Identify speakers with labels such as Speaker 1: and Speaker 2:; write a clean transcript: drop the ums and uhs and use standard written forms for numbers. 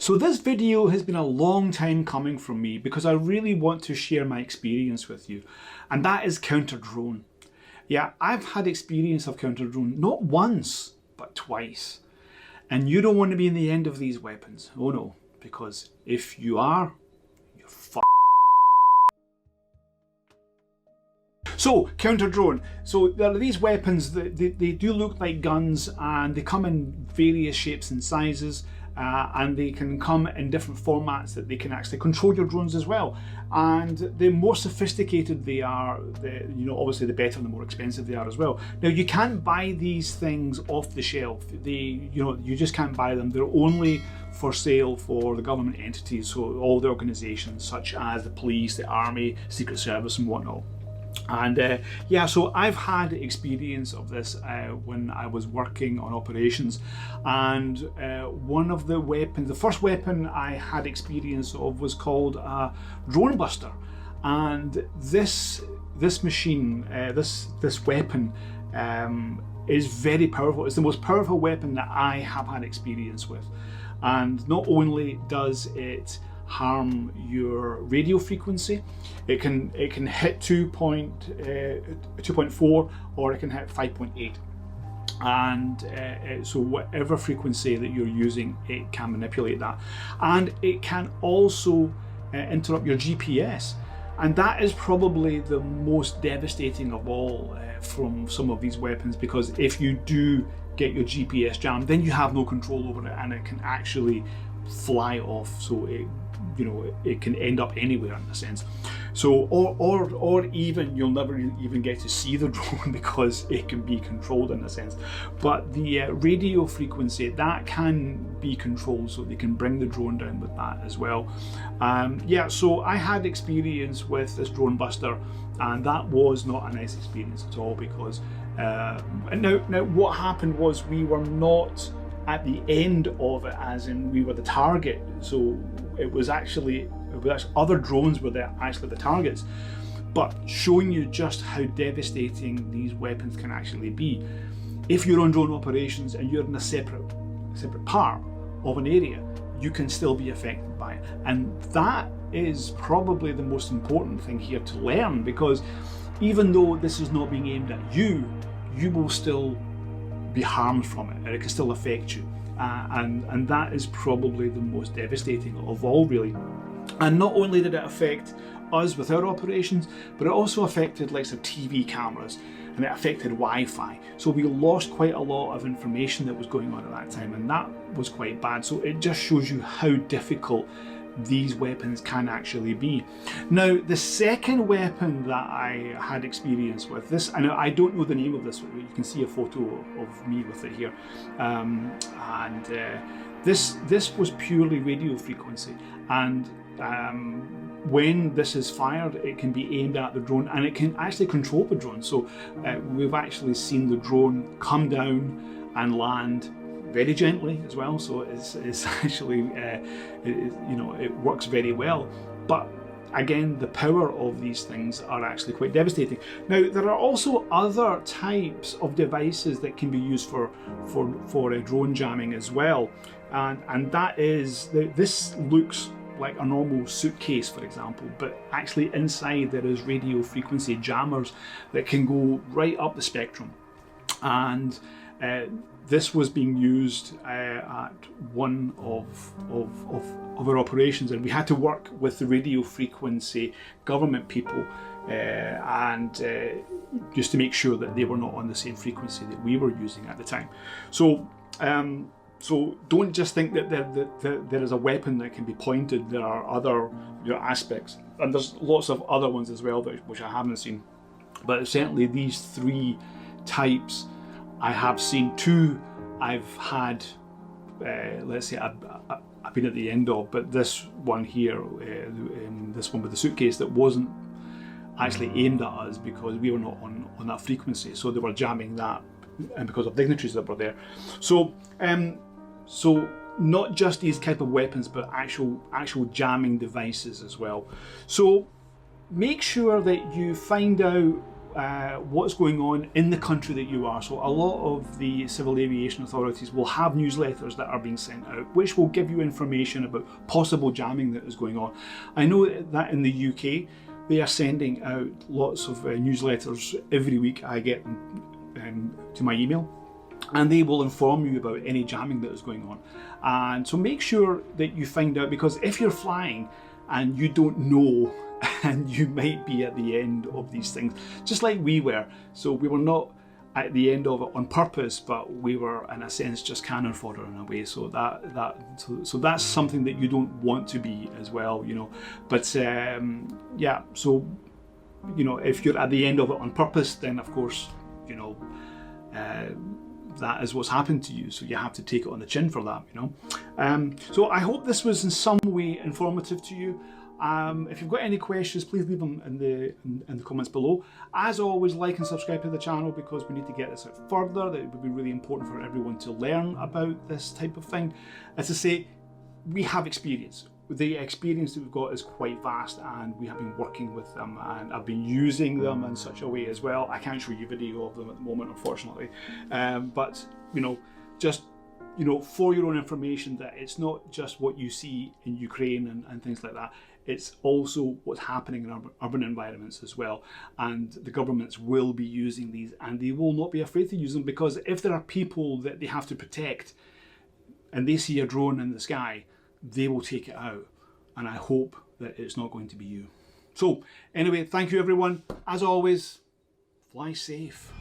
Speaker 1: So this video has been a long time coming from me because I really want to share my experience with you, and that is counter-drone. Yeah, I've had experience of counter-drone not once, but twice. And you don't want to be in the end of these weapons. Oh no, because if you are, you're f***ed. So, counter-drone. So there are these weapons that they do look like guns, and they come in various shapes and sizes, and they can come in different formats that they can actually control your drones as well. And the more sophisticated they are, obviously the better and the more expensive they are as well. Now you can't buy these things off the shelf. You just can't buy them. They're only for sale for the government entities, so all the organisations such as the police, the army, Secret Service and whatnot. And yeah, so I've had experience of this when I was working on operations, and one of the weapons, the first weapon I had experience of was called a drone buster. And this machine, this weapon is very powerful. It's the most powerful weapon that I have had experience with. And not only does it harm your radio frequency, it can hit 2.4 or it can hit 5.8, and so whatever frequency that you're using, it can manipulate that. And it can also interrupt your GPS, and that is probably the most devastating of all from some of these weapons, because if you do get your GPS jammed, then you have no control over it, and it can actually fly off. So it can end up anywhere in a sense. So or even you'll never even get to see the drone because it can be controlled in a sense. But the radio frequency, that can be controlled, so they can bring the drone down with that as well. Yeah, so I had experience with this drone buster, and that was not a nice experience at all, because now what happened was we were not at the end of it, as in we were the target. So it was actually other drones were actually the targets. But showing you just how devastating these weapons can actually be. If you're on drone operations and you're in a separate part of an area, you can still be affected by it. And that is probably the most important thing here to learn, because even though this is not being aimed at you, you will still be harmed from it, and it can still affect you, and that is probably the most devastating of all, really. And not only did it affect us with our operations, but it also affected like some TV cameras, and it affected Wi-Fi. So we lost quite a lot of information that was going on at that time, and that was quite bad. So it just shows you how difficult these weapons can actually be. Now, the second weapon that I had experience with, this, and I don't know the name of this, you can see a photo of me with it here, this was purely radio frequency, and when this is fired, it can be aimed at the drone, and it can actually control the drone. So we've actually seen the drone come down and land very gently as well, so it's actually it works very well. But again, the power of these things are actually quite devastating. Now, there are also other types of devices that can be used for drone jamming as well, and that is this looks like a normal suitcase, for example, but actually inside there is radio frequency jammers that can go right up the spectrum. And this was being used at one of our operations, and we had to work with the radio frequency government people and just to make sure that they were not on the same frequency that we were using at the time. So so don't just think that there is a weapon that can be pointed. There are other aspects, and there's lots of other ones as well which I haven't seen. But certainly these three types I have seen. Two I've had, let's say I've been at the end of, but this one here, this one with the suitcase, that wasn't actually aimed at us because we were not on that frequency, so they were jamming that, and because of dignitaries that were there. So so not just these type of weapons, but actual jamming devices as well. So make sure that you find out what's going on in the country that you are. So a lot of the civil aviation authorities will have newsletters that are being sent out, which will give you information about possible jamming that is going on. I know that in the UK, they are sending out lots of newsletters every week. I get them to my email, and they will inform you about any jamming that is going on. And so make sure that you find out, because if you're flying and you don't know, and you might be at the end of these things, just like we were. So we were not at the end of it on purpose, but we were in a sense just cannon fodder in a way. So so that's something that you don't want to be as well, you know. But yeah, so you know, if you're at the end of it on purpose, then of course, you know, that is what's happened to you. So you have to take it on the chin for that, you know. So I hope this was in some way informative to you. If you've got any questions, please leave them in the comments below. As always, like and subscribe to the channel, because we need to get this out further. That would be really important for everyone to learn about this type of thing. As I say, we have experience. The experience that we've got is quite vast, and we have been working with them, and I've been using them in such a way as well. I can't show you video of them at the moment, unfortunately, but you know, just, you know, for your own information, that it's not just what you see in Ukraine and things like that. It's also what's happening in urban environments as well. And the governments will be using these, and they will not be afraid to use them, because if there are people that they have to protect and they see a drone in the sky, they will take it out. And I hope that it's not going to be you. So anyway, thank you everyone. As always, fly safe.